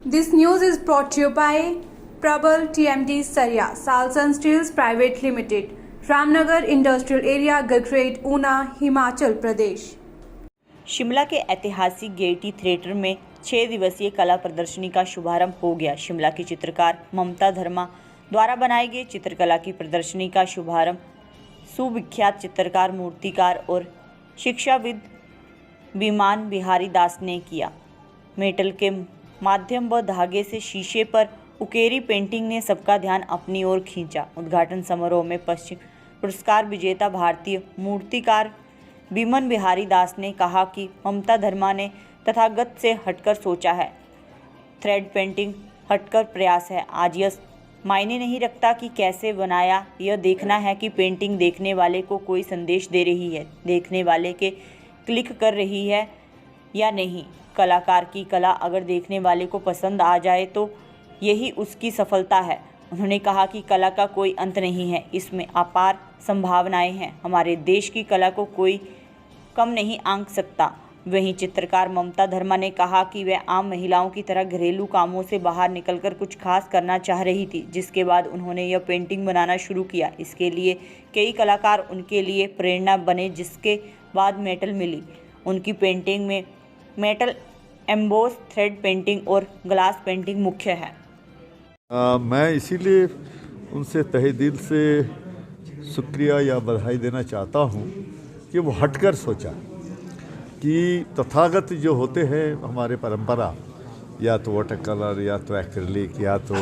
This news is brought to you by Prabal TMT Saria, Salsan Steels Private Limited, Ramnagar industrial area, Gagret, Una, Himachal Pradesh. Shimla के ऐतिहासिक Gaiety theatre में 6 दिवसीय कला प्रदर्शनी का शुभारंभ हो गया। शिमला की चित्रकार ममता धर्मा द्वारा बनाई गई चित्रकला की प्रदर्शनी का शुभारंभ सुविख्यात चित्रकार, मूर्तिकार और शिक्षाविद विमान बिहारी दास ने किया। मेटल के माध्यम व धागे से शीशे पर उकेरी पेंटिंग ने सबका ध्यान अपनी ओर खींचा। उद्घाटन समारोह में पश्चिम पुरस्कार विजेता भारतीय मूर्तिकार विमान बिहारी दास ने कहा कि ममता धर्मा ने तथागत से हटकर सोचा है। थ्रेड पेंटिंग हटकर प्रयास है। आज यह मायने नहीं रखता कि कैसे बनाया, यह देखना है कि पेंटिंग देखने वाले को कोई संदेश दे रही है, देखने वाले के क्लिक कर रही है या नहीं। कलाकार की कला अगर देखने वाले को पसंद आ जाए तो यही उसकी सफलता है। उन्होंने कहा कि कला का कोई अंत नहीं है, इसमें अपार संभावनाएं हैं। हमारे देश की कला को कोई कम नहीं आंक सकता। वहीं चित्रकार ममता धर्मा ने कहा कि वह आम महिलाओं की तरह घरेलू कामों से बाहर निकलकर कुछ खास करना चाह रही थी, जिसके बाद उन्होंने यह पेंटिंग बनाना शुरू किया। इसके लिए कई कलाकार उनके लिए प्रेरणा बने, जिसके बाद मेटल मिली। उनकी पेंटिंग में मेटल एम्बोस, थ्रेड पेंटिंग और ग्लास पेंटिंग मुख्य है। मैं इसीलिए उनसे तहे दिल से शुक्रिया या बधाई देना चाहता हूँ कि वो हटकर सोचा कि तथागत जो होते हैं हमारे परंपरा, या तो वाटर कलर या तो एक्रिलिक या तो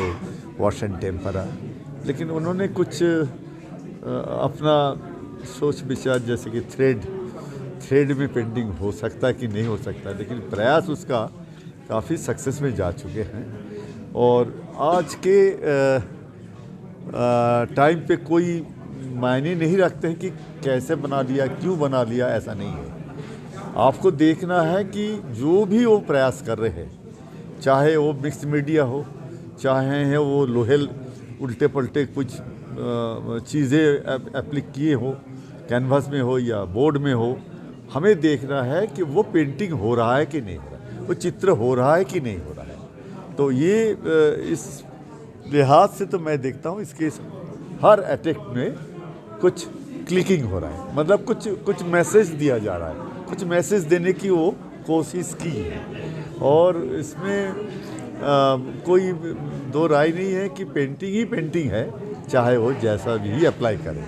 वॉश एंड टेम्परा, लेकिन उन्होंने कुछ अपना सोच विचार, जैसे कि थ्रेड में पेंटिंग हो सकता है कि नहीं हो सकता, लेकिन प्रयास उसका काफ़ी सक्सेस में जा चुके हैं। और आज के टाइम पे कोई मायने नहीं रखते हैं कि कैसे बना लिया, क्यों बना लिया, ऐसा नहीं है। आपको देखना है कि जो भी वो प्रयास कर रहे हैं, चाहे वो मिक्स मीडिया हो, चाहे है वो लोहे उल्टे पलटे कुछ चीज़ें एप्लिक किए हो, कैनवास में हो या बोर्ड में हो, हमें देखना है कि वो पेंटिंग हो रहा है कि नहीं हो रहा है, वो चित्र हो रहा है कि नहीं हो रहा है। तो ये इस लिहाज से तो मैं देखता हूँ इसके हर अटैक में कुछ क्लिकिंग हो रहा है, मतलब कुछ मैसेज दिया जा रहा है, कुछ मैसेज देने की वो कोशिश की है। और इसमें कोई दो राय नहीं है कि पेंटिंग ही पेंटिंग है, चाहे वो जैसा भी अप्लाई करे।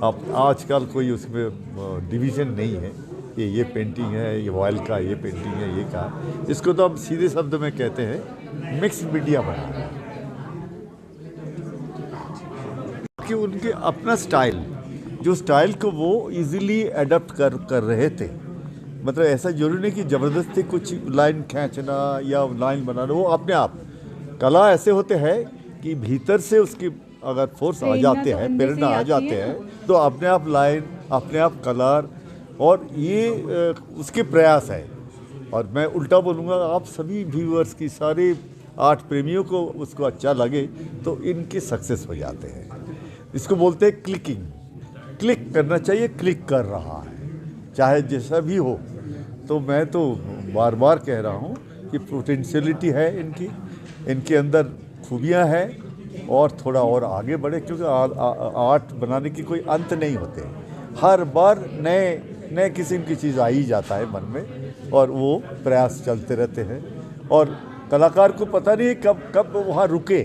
अब आजकल कोई उसमें डिवीज़न नहीं है, ये पेंटिंग है, ये ऑयल का, ये पेंटिंग है, ये का। इसको तो हम सीधे शब्द में कहते हैं मिक्स मीडिया बना, कि उनके अपना स्टाइल, जो स्टाइल को वो इजीली अडॉप्ट कर रहे थे। मतलब ऐसा जरूरी नहीं कि ज़बरदस्ती कुछ लाइन खींचना या लाइन बनाना, वो अपने आप कला ऐसे होते हैं कि भीतर से उसकी अगर फोर्स आ जाते हैं, प्रेरणा आ जाते हैं, तो अपने आप लाइन, अपने आप कलर, और ये उसके प्रयास है। और मैं उल्टा बोलूँगा, आप सभी व्यूअर्स की, सारे आर्ट प्रेमियों को उसको अच्छा लगे तो इनके सक्सेस हो जाते हैं। इसको बोलते हैं क्लिकिंग। क्लिक करना चाहिए, क्लिक कर रहा है, चाहे जैसा भी हो। तो मैं तो बार बार कह रहा हूँ कि पोटेंशियलिटी है इनके अंदर खूबियाँ हैं, और थोड़ा और आगे बढ़े, क्योंकि आर्ट बनाने की कोई अंत नहीं होते। हर बार नए किस्म की चीज़ आ ही जाता है मन में, और वो प्रयास चलते रहते हैं। और कलाकार को पता नहीं कब वहाँ रुके,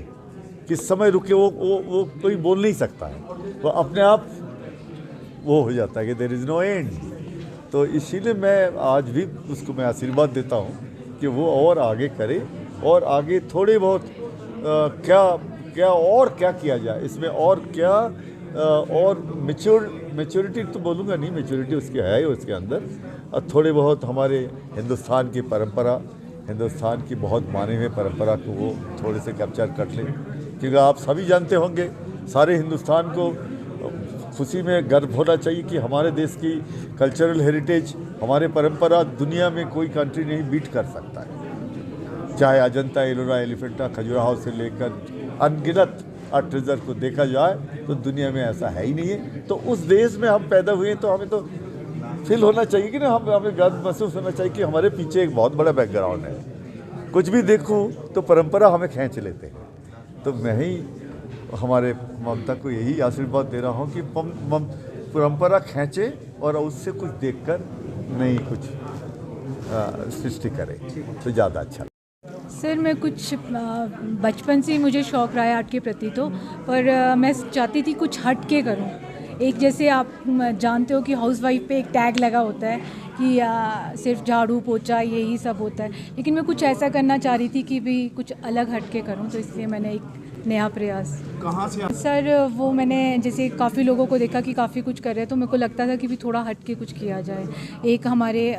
किस समय रुके, वो कोई बोल नहीं सकता है। वो अपने आप वो हो जाता है कि देयर इज़ नो एंड। तो इसीलिए मैं आज भी उसको मैं आशीर्वाद देता हूँ कि वो और आगे करे, और आगे थोड़े बहुत क्या किया जाए इसमें, और क्या और मैच्योरिटी तो बोलूँगा नहीं, मैच्योरिटी उसकी है उसके अंदर। और थोड़े बहुत हमारे हिंदुस्तान की परंपरा, हिंदुस्तान की बहुत माने हुए परंपरा को वो थोड़े से कैप्चर कर ले। क्योंकि आप सभी जानते होंगे, सारे हिंदुस्तान को खुशी में गर्व होना चाहिए कि हमारे देश की कल्चरल हेरिटेज, हमारे परंपरा दुनिया में कोई कंट्री नहीं बीट कर सकता है। चाहे अजंता, एलोरा, एलिफेंटा, खजुराहो से लेकर अनगिनत ट्रेजर को देखा जाए तो दुनिया में ऐसा है ही नहीं है। तो उस देश में हम पैदा हुए, तो हमें तो फील होना चाहिए कि ना, हमें गर्व महसूस होना चाहिए कि हमारे पीछे एक बहुत बड़ा बैकग्राउंड है। कुछ भी देखो तो परंपरा हमें खींच लेते हैं। तो मैं ही हमारे ममता को यही आशीर्वाद दे रहा हूँ कि परंपरा खींचे और उससे कुछ देखकर नई कुछ सृष्टि करे तो ज़्यादा अच्छा। सर मैं कुछ बचपन से ही मुझे शौक़ रहा है आर्ट के प्रति, तो पर मैं चाहती थी कुछ हट के करूं। एक जैसे आप जानते हो कि हाउसवाइफ पे एक टैग लगा होता है कि सिर्फ झाड़ू पोछा यही सब होता है, लेकिन मैं कुछ ऐसा करना चाह रही थी कि भी कुछ अलग हट के करूं, तो इसलिए मैंने एक नया प्रयास। कहाँ से सर वो मैंने जैसे काफ़ी लोगों को देखा कि काफ़ी कुछ कर रहे हैं, तो मेरे को लगता था कि भी थोड़ा हट के कुछ किया जाए। एक हमारे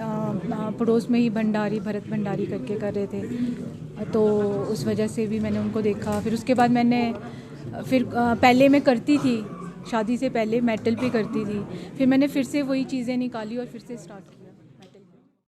पड़ोस में ही भरत भंडारी करके कर रहे थे, तो उस वजह से भी मैंने उनको देखा। फिर उसके बाद मैंने पहले मैं करती थी, शादी से पहले मेटल पे करती थी, फिर मैंने फिर से वही चीज़ें निकाली और फिर से स्टार्ट की।